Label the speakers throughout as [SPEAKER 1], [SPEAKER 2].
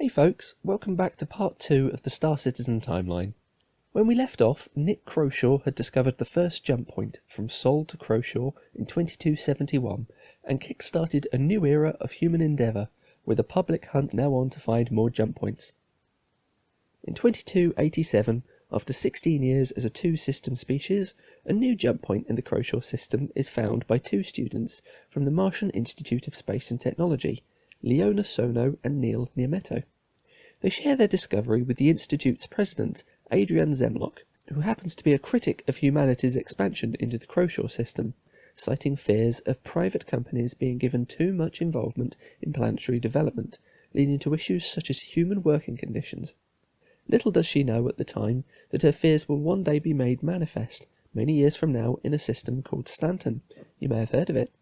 [SPEAKER 1] Hey folks, welcome back to part 2 of the Star Citizen timeline. When we left off, Nick Croshaw had discovered the first jump point from Sol to Croshaw in 2271 and kick-started a new era of human endeavour, with a public hunt now on to find more jump points. In 2287, after 16 years as a two-system species, a new jump point in the Croshaw system is found by two students from the Martian Institute of Space and Technology, Leona Sono and Neil Niemetto. They share their discovery with the Institute's president, Adrian Zemlock, who happens to be a critic of humanity's expansion into the Croshaw system, citing fears of private companies being given too much involvement in planetary development, leading to issues such as human working conditions. Little does she know at the time that her fears will one day be made manifest, many years from now, in a system called Stanton. You may have heard of it.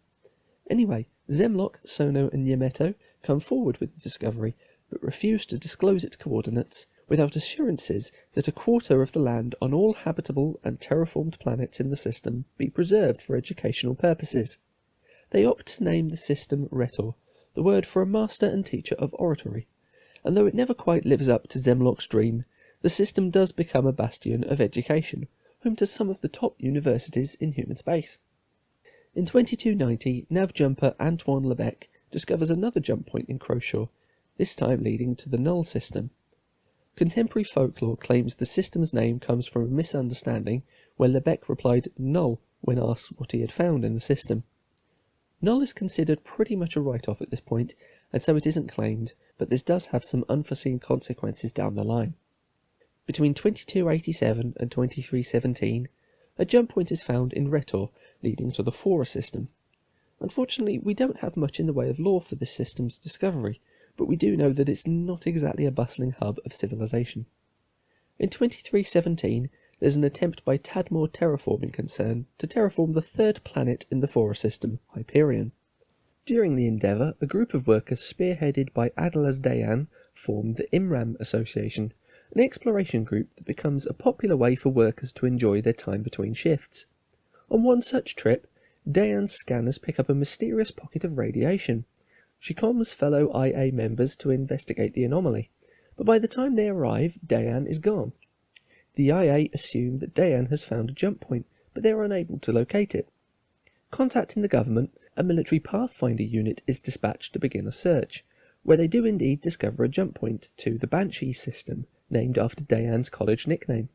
[SPEAKER 1] Anyway, Zemlock, Sono and Niemetto come forward with the discovery, but refuse to disclose its coordinates without assurances that a quarter of the land on all habitable and terraformed planets in the system be preserved for educational purposes. They opt to name the system Rhetor, the word for a master and teacher of oratory, and though it never quite lives up to Zemlock's dream, the system does become a bastion of education, home to some of the top universities in human space. In 2290, NavJumper Antoine Lebec discovers another jump point in Croshaw, this time leading to the Null system. Contemporary folklore claims the system's name comes from a misunderstanding where Lebec replied Null when asked what he had found in the system. Null is considered pretty much a write-off at this point, and so it isn't claimed, but this does have some unforeseen consequences down the line. Between 2287 and 2317, a jump point is found in Rhetor, leading to the Fora system. Unfortunately, we don't have much in the way of lore for this system's discovery, but we do know that it's not exactly a bustling hub of civilization. In 2317, there's an attempt by Tadmor Terraforming Concern to terraform the third planet in the Fora system, Hyperion. During the endeavour, a group of workers spearheaded by Adlaz Dayan formed the Imram Association, an exploration group that becomes a popular way for workers to enjoy their time between shifts. On one such trip, Dayan's scanners pick up a mysterious pocket of radiation. She comms fellow IA members to investigate the anomaly, but by the time they arrive, Dayan is gone. The IA assume that Dayan has found a jump point, but they are unable to locate it. Contacting the government, a military Pathfinder unit is dispatched to begin a search, where they do indeed discover a jump point to the Banshee system, named after Dayan's college nickname.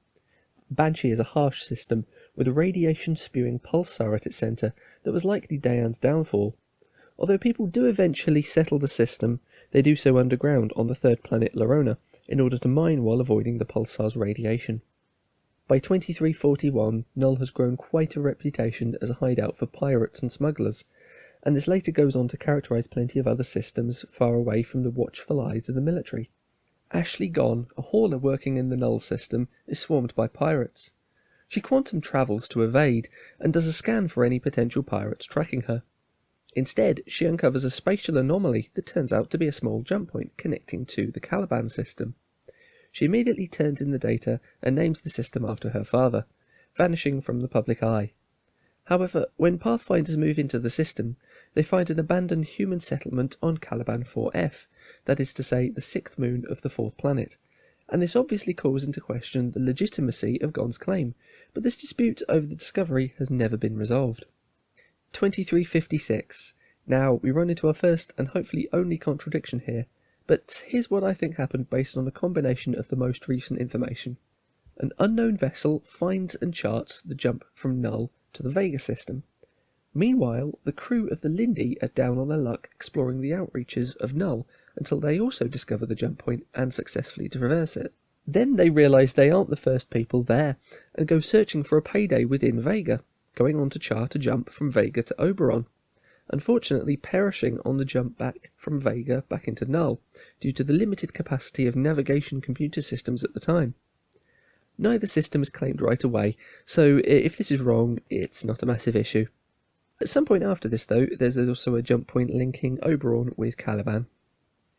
[SPEAKER 1] Banshee is a harsh system, with a radiation-spewing pulsar at its centre that was likely Dayan's downfall. Although people do eventually settle the system, they do so underground on the third planet Lorona, in order to mine while avoiding the pulsar's radiation. By 2341, Null has grown quite a reputation as a hideout for pirates and smugglers, and this later goes on to characterise plenty of other systems far away from the watchful eyes of the military. Ashley Gon, a hauler working in the Null system, is swarmed by pirates. She quantum travels to evade, and does a scan for any potential pirates tracking her. Instead, she uncovers a spatial anomaly that turns out to be a small jump point connecting to the Caliban system. She immediately turns in the data and names the system after her father, vanishing from the public eye. However, when Pathfinders move into the system, they find an abandoned human settlement on Caliban 4F, that is to say, the sixth moon of the fourth planet, and this obviously calls into question the legitimacy of Gon's claim, but this dispute over the discovery has never been resolved. 2356. Now, we run into our first and hopefully only contradiction here, but here's what I think happened based on a combination of the most recent information. An unknown vessel finds and charts the jump from Null to the Vega system. Meanwhile, the crew of the Lindy are down on their luck exploring the outreaches of Null until they also discover the jump point and successfully traverse it. Then they realise they aren't the first people there and go searching for a payday within Vega, going on to chart a jump from Vega to Oberon, unfortunately perishing on the jump back from Vega back into Null due to the limited capacity of navigation computer systems at the time. Neither system is claimed right away, so if this is wrong, it's not a massive issue. At some point after this, though, there's also a jump point linking Oberon with Caliban.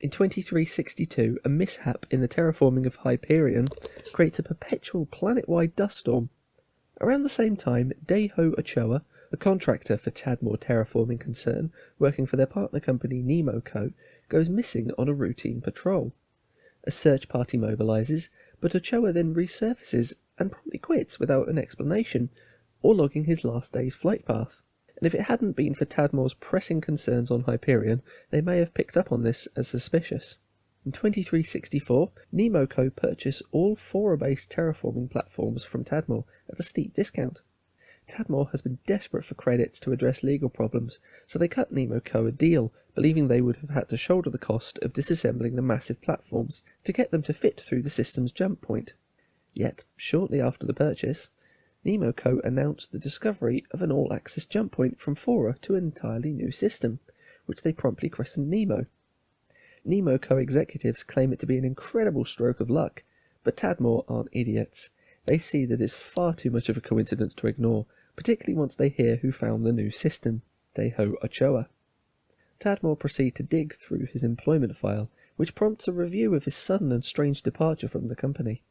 [SPEAKER 1] In 2362, a mishap in the terraforming of Hyperion creates a perpetual planet-wide dust storm. Around the same time, Daiho Ochoa, a contractor for Tadmor Terraforming Concern, working for their partner company Nemo Co., goes missing on a routine patrol. A search party mobilises, but Ochoa then resurfaces and promptly quits without an explanation, or logging his last day's flight path. And if it hadn't been for Tadmore's pressing concerns on Hyperion, they may have picked up on this as suspicious. In 2364, NemoCo purchased all Fora-based terraforming platforms from Tadmore at a steep discount. Tadmore has been desperate for credits to address legal problems, so they cut NemoCo a deal, believing they would have had to shoulder the cost of disassembling the massive platforms to get them to fit through the system's jump point. Yet, shortly after the purchase, NemoCo announced the discovery of an all-access jump point from Fora to an entirely new system, which they promptly christened Nemo. NemoCo executives claim it to be an incredible stroke of luck, but Tadmore aren't idiots. They see that it's far too much of a coincidence to ignore, particularly once they hear who found the new system, Deho Ochoa. Tadmore proceeds to dig through his employment file, which prompts a review of his sudden and strange departure from the company.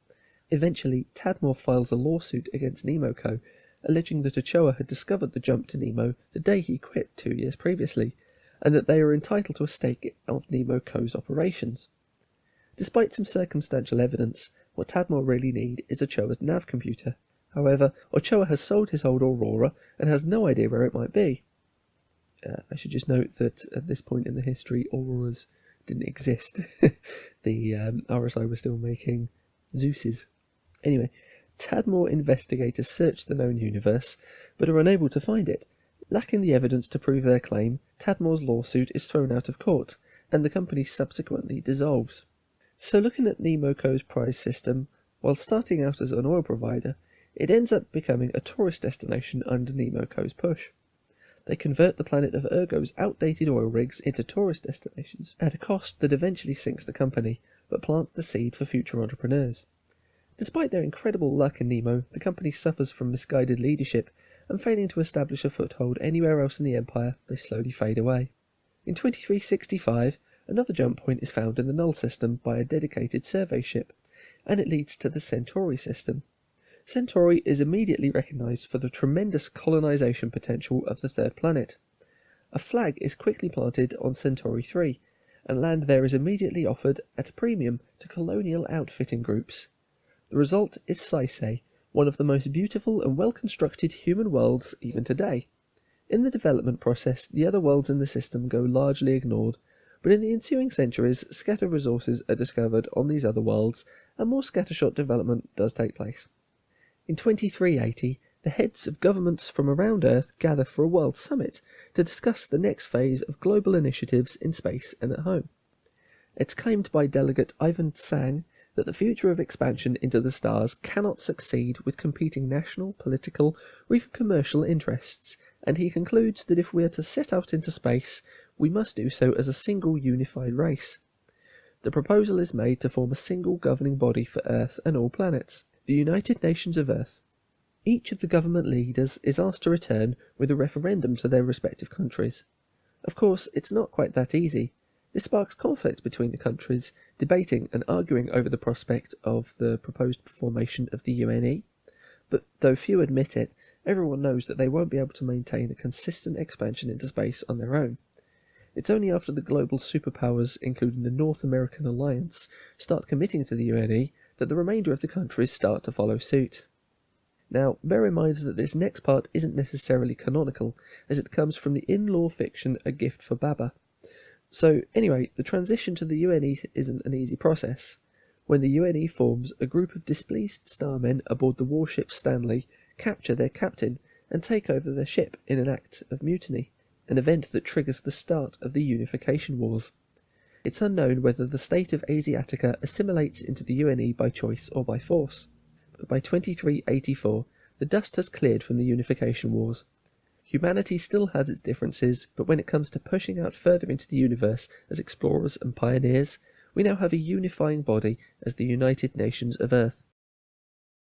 [SPEAKER 1] Eventually, Tadmore files a lawsuit against NemoCo, alleging that Ochoa had discovered the jump to Nemo the day he quit 2 years previously, and that they are entitled to a stake of NemoCo's operations. Despite some circumstantial evidence, what Tadmore really need is Ochoa's nav computer. However, Ochoa has sold his old Aurora and has no idea where it might be. I should just note that at this point in the history, Auroras didn't exist. The RSI was still making Zeus's. Anyway, Tadmore investigators search the known universe, but are unable to find it. Lacking the evidence to prove their claim, Tadmore's lawsuit is thrown out of court, and the company subsequently dissolves. So looking at NemoCo's prize system, while starting out as an oil provider, it ends up becoming a tourist destination under NemoCo's push. They convert the planet of Ergo's outdated oil rigs into tourist destinations, at a cost that eventually sinks the company, but plants the seed for future entrepreneurs. Despite their incredible luck in Nemo, the company suffers from misguided leadership, and failing to establish a foothold anywhere else in the Empire, they slowly fade away. In 2365, another jump point is found in the Null system by a dedicated survey ship, and it leads to the Centauri system. Centauri is immediately recognised for the tremendous colonisation potential of the third planet. A flag is quickly planted on Centauri 3, and land there is immediately offered at a premium to colonial outfitting groups. The result is Saisei, one of the most beautiful and well-constructed human worlds even today. In the development process, the other worlds in the system go largely ignored, but in the ensuing centuries, scattered resources are discovered on these other worlds, and more scattershot development does take place. In 2380, the heads of governments from around Earth gather for a world summit to discuss the next phase of global initiatives in space and at home. It's claimed by delegate Ivan Tsang that the future of expansion into the stars cannot succeed with competing national, political, or even commercial interests, and he concludes that if we are to set out into space, we must do so as a single unified race. The proposal is made to form a single governing body for Earth and all planets, the United Nations of Earth. Each of the government leaders is asked to return with a referendum to their respective countries. Of course, it's not quite that easy. This sparks conflict between the countries, debating and arguing over the prospect of the proposed formation of the UNE, but though few admit it, everyone knows that they won't be able to maintain a consistent expansion into space on their own. It's only after the global superpowers, including the North American Alliance, start committing to the UNE that the remainder of the countries start to follow suit. Now, bear in mind that this next part isn't necessarily canonical, as it comes from the in-law fiction A Gift for Baba. So, anyway, the transition to the UNE isn't an easy process. When the UNE forms, a group of displeased starmen aboard the warship Stanley capture their captain and take over their ship in an act of mutiny, an event that triggers the start of the Unification Wars. It's unknown whether the state of Asiatica assimilates into the UNE by choice or by force, but by 2384 the dust has cleared from the Unification Wars. Humanity still has its differences, but when it comes to pushing out further into the universe as explorers and pioneers, we now have a unifying body as the United Nations of Earth.